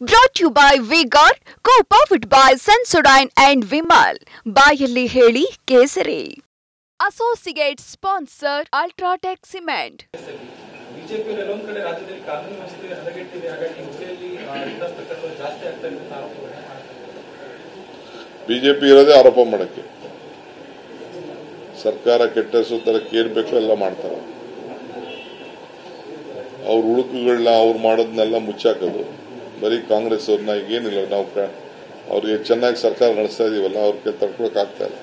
Brought to you by V-Guard, co-powered by Sensodyne and Vimal. ಬಾಯಲ್ಲಿ ಹೇಳಿ ಕೇಸರಿ. Associate sponsor Ultratech Cement. BJP ಕೆಲವೊಂದು ಕಡೆ ರಾಜ್ಯದಲ್ಲಿ ಕಾನೂನು ವ್ಯವಸ್ಥೆ ಹದಗೆಟ್ಟಿದೆ, ಹಾಗಾಗಿ ಹುದ್ದೆಯಲ್ಲಿ ಇಂಥ ಪ್ರಕರಣಗಳು ಜಾಸ್ತಿ ಆಗ್ತಾ ಇದೆ ಅಂತ ಆರೋಪಗಳನ್ನು ಮಾಡ್ತಾರೆ. ಬಿಜೆಪಿ ಇರೋದೇ ಆರೋಪ ಮಾಡಕ್ಕೆ. ಸರ್ಕಾರ ಕೆಟ್ಟ ಹೆಸರು ಏನ್ ಬೇಕೋ ಎಲ್ಲ ಮಾಡ್ತಾರೆ. ಅವ್ರ ಉಳುಕುಗಳನ್ನ ಅವ್ರು ಮಾಡೋದನ್ನೆಲ್ಲ ಮುಚ್ಚಾಕೋದು. ಬರೀ ಕಾಂಗ್ರೆಸ್ ಅವ್ರನ್ನ ಈಗೇನಿಲ್ಲ, ನಾವು ಅವ್ರಿಗೆ ಚೆನ್ನಾಗಿ ಸರ್ಕಾರ ನಡೆಸ್ತಾ ಇದೀವಲ್ಲ, ಅವ್ರಿಗೆ ತಡ್ಕೊಳಕ್ ಆಗ್ತಾ ಇಲ್ಲ.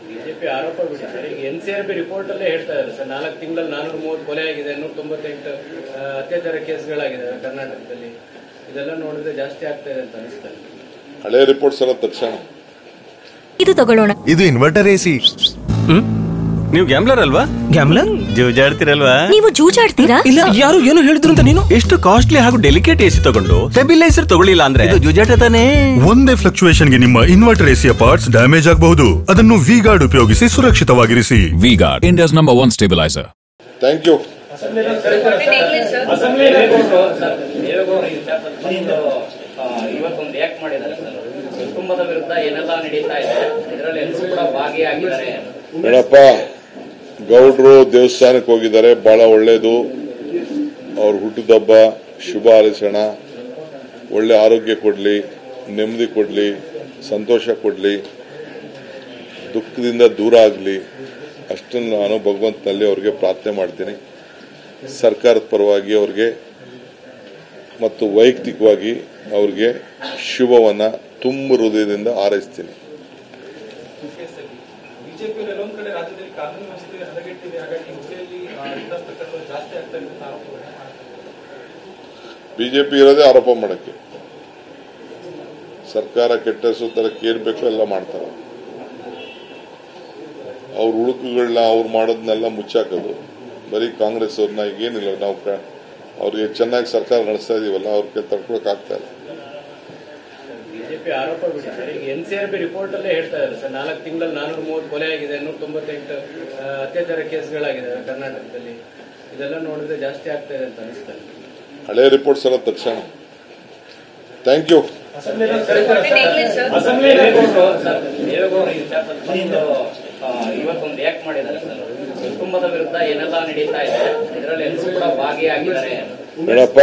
ಬಿಜೆಪಿ ಆರೋಪ ಬಿಟ್ಟಿದ್ದಾರೆ. ಈಗ NCRB ರಿಪೋರ್ಟ್ ಅಲ್ಲೇ ಹೇಳ್ತಾ ಇದ್ದಾರೆ ಸರ್, 4 ತಿಂಗಳಲ್ಲಿ 430 ಕೊಲೆ ಆಗಿದೆ, 198 ಅತ್ಯಾಚಾರ ಕೇಸ್ಗಳಾಗಿದೆ ಕರ್ನಾಟಕದಲ್ಲಿ. ಇದೆಲ್ಲ ನೋಡಿದ್ರೆ ಜಾಸ್ತಿ ಆಗ್ತಾ ಇದೆ ಅಂತ ಅನಿಸ್ತಾ ಇದೆ. ಹಳೆ ರಿಪೋರ್ಟ್ಸ್ ಎಲ್ಲ ತಕ್ಷಣ ಇದು ತಗೊಳ್ಳೋಣ. ಇದು ಇನ್ವರ್ಟರ್ AC. ನೀವು ಗ್ಯಾಮ್ಲರ್ ಅಲ್ವಾ? ಗ್ಯಾಮ್ಲರ್ ಜೂಜಾಡ್ತಿರಲ್ವಾ? ನೀವು ಜೂಜಾಡ್ತೀರಾ? ಇಲ್ಲ, ಯಾರು ಏನು ಹೇಳಿದ್ರು ಅಂತ ನೀನು? ಎಷ್ಟು ಕಾಸ್ಟ್ಲಿ ಹಾಗೂ ಡೆಲಿಕೇಟ್ AC ತಗೊಂಡು ಸ್ಟೆಬಿಲೈಸರ್ ತಗೊಳ್ಳಿಲ್ಲ ಅಂದ್ರೆ ಇದು ಜೂಜಾಟ ತಾನೇ. ಒಂದೇ ಫ್ಲಕ್ಚುಯೇಷನ್ ಗೆ ನಿಮ್ಮ ಇನ್ವರ್ಟರ್ AC ಪಾರ್ಟ್ಸ್ ಡ್ಯಾಮೇಜ್ ಆಗಬಹುದು. ಅದನ್ನು V-Guard ಉಪಯೋಗಿಸಿ ಸುರಕ್ಷಿತವಾಗಿರಿಸಿ. V-Guard, India's #1 stabilizer. Thank you. ಇವತ್ತೊಂದು ಆಕ್ಟ್ ಮಾಡಿದ್ದಾರೆ ಸರ್, ಕುಟುಂಬದ ವಿರುದ್ಧ ಏನೆಲ್ಲ ನಡೀತಾ ಇದೆ ಇದರಲ್ಲಿ ಎಲ್ಲರೂ ಕೂಡ ಭಾಗಿಯಾಗಿದ್ದಾರೆ. ಮೇಡಪ್ಪ, ಗೌಡ್ರು ದೇವಸ್ಥಾನಕ್ಕೆ ಹೋಗಿದ್ದಾರೆ, ಬಹಳ ಒಳ್ಳೇದು. ಅವ್ರ ಹುಟ್ಟಿದಬ್ಬ ಶುಭ ಹಾರೈಸೋಣ. ಒಳ್ಳೆ ಆರೋಗ್ಯ ಕೊಡ್ಲಿ, ನೆಮ್ಮದಿ ಕೊಡ್ಲಿ, ಸಂತೋಷ ಕೊಡ್ಲಿ, ದುಃಖದಿಂದ ದೂರ ಆಗಲಿ. ಅಷ್ಟನ್ನು ನಾನು ಭಗವಂತನಲ್ಲಿ ಅವ್ರಿಗೆ ಪ್ರಾರ್ಥನೆ ಮಾಡ್ತೀನಿ. ಸರ್ಕಾರದ ಪರವಾಗಿ ಅವ್ರಿಗೆ ಮತ್ತು ವೈಯಕ್ತಿಕವಾಗಿ ಅವ್ರಿಗೆ ಶುಭವನ್ನ ತುಂಬ ಹೃದಯದಿಂದ ಹಾರೈಸ್ತೀನಿ. ಬಿಜೆಪಿ ಕೆಲವೊಂದು ಕಡೆ ರಾಜ್ಯದಲ್ಲಿ ಕಾನೂನು ವ್ಯವಸ್ಥೆ ಹದಗೆಟ್ಟಿದೆ, ಹಾಗಾಗಿ ಹುದ್ದೆಯಲ್ಲಿ ಇಂಥ ಪ್ರಕರಣಗಳು ಜಾಸ್ತಿ ಆಗ್ತಾ ಇದೆ ಅಂತ ಆರೋಪಗಳನ್ನು ಮಾಡ್ತಾರೆ. ಬಿಜೆಪಿ ಇರೋದೇ ಆರೋಪ ಮಾಡಕ್ಕೆ. ಸರ್ಕಾರ ಕೆಟ್ಟ ಹೆಸರು ಏನ್ ಬೇಕೋ ಎಲ್ಲ ಮಾಡ್ತಾರೆ. ಅವ್ರ ಉಳುಕುಗಳನ್ನ ಅವ್ರು ಮಾಡೋದನ್ನೆಲ್ಲ ಮುಚ್ಚಾಕೋದು. ಬರೀ ಕಾಂಗ್ರೆಸ್ ಅವ್ರನ್ನ ಈಗೇನಿಲ್ಲ, ನಾವು ಅವ್ರಿಗೆ ಚೆನ್ನಾಗಿ ಸರ್ಕಾರ ನಡೆಸ್ತಾ ಇದೀವಲ್ಲ, ಅವ್ರಿಗೆ ತಡ್ಕೊಳಕ್ ಆಗ್ತಾ ಇಲ್ಲ. ಬಿಜೆಪಿ ಆರೋಪ ಬಿಟ್ಟಿದ್ದಾರೆ. ಈಗ NCRB ರಿಪೋರ್ಟ್ ಅಲ್ಲೇ ಹೇಳ್ತಾ ಇದ್ದಾರೆ ಸರ್, 4 ತಿಂಗಳಲ್ಲಿ 430 ಕೊಲೆ ಆಗಿದೆ, 198 ಅತ್ಯಾಚಾರ ಕೇಸ್ಗಳಾಗಿದೆ ಕರ್ನಾಟಕದಲ್ಲಿ. ಇದೆಲ್ಲ ನೋಡಿದ್ರೆ ಜಾಸ್ತಿ ಆಗ್ತಾ ಇದೆ ಅಂತ ಅನಿಸ್ತಾ ಇದೆ. ಹಳೆ ರಿಪೋರ್ಟ್ಸ್ ಎಲ್ಲ ತಕ್ಷಣ. Thank you. ಇವತ್ತೊಂದು ಆಕ್ಟ್ ಮಾಡಿದ್ದಾರೆ ಸರ್, ಕುಟುಂಬದ ವಿರುದ್ಧ ಏನೆಲ್ಲ ನಡೀತಾ ಇದೆ ಇದರಲ್ಲಿ ಎಲ್ಲರೂ ಕೂಡ ಭಾಗಿಯಾಗಿದ್ದಾರೆ. ಮೇಡಪ್ಪ,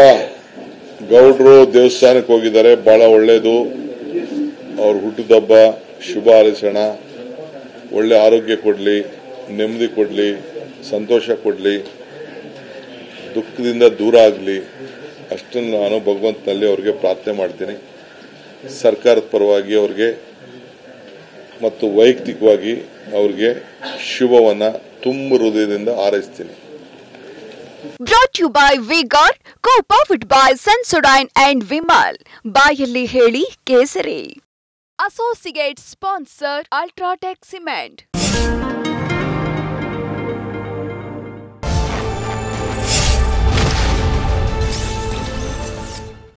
ಗೌಡ್ರು ದೇವಸ್ಥಾನಕ್ಕೆ ಹೋಗಿದ್ದಾರೆ, ಬಹಳ ಒಳ್ಳೇದು. ಅವ್ರ ಹುಟ್ಟಿದಬ್ಬ ಶುಭ ಹಾರೈಸೋಣ. ಒಳ್ಳೆ ಆರೋಗ್ಯ ಕೊಡ್ಲಿ, ನೆಮ್ಮದಿ ಕೊಡ್ಲಿ, ಸಂತೋಷ ಕೊಡ್ಲಿ, ದುಃಖದಿಂದ ದೂರ ಆಗಲಿ. ಅಷ್ಟನ್ನು ನಾನು ಭಗವಂತನಲ್ಲಿ ಅವ್ರಿಗೆ ಪ್ರಾರ್ಥನೆ ಮಾಡ್ತೀನಿ. ಸರ್ಕಾರದ ಪರವಾಗಿ ಅವ್ರಿಗೆ ಮತ್ತು ವೈಯಕ್ತಿಕವಾಗಿ ಅವ್ರಿಗೆ ಶುಭವನ್ನ ತುಂಬ ಹೃದಯದಿಂದ ಹಾರೈಸ್ತೀನಿ. Brought to you by V-Guard, co-powered by Sensodyne and Vimal. ಬಾಯಲ್ಲಿ ಹೇಳಿ ಕೇಸರಿ. Associate sponsor Ultratech Cement.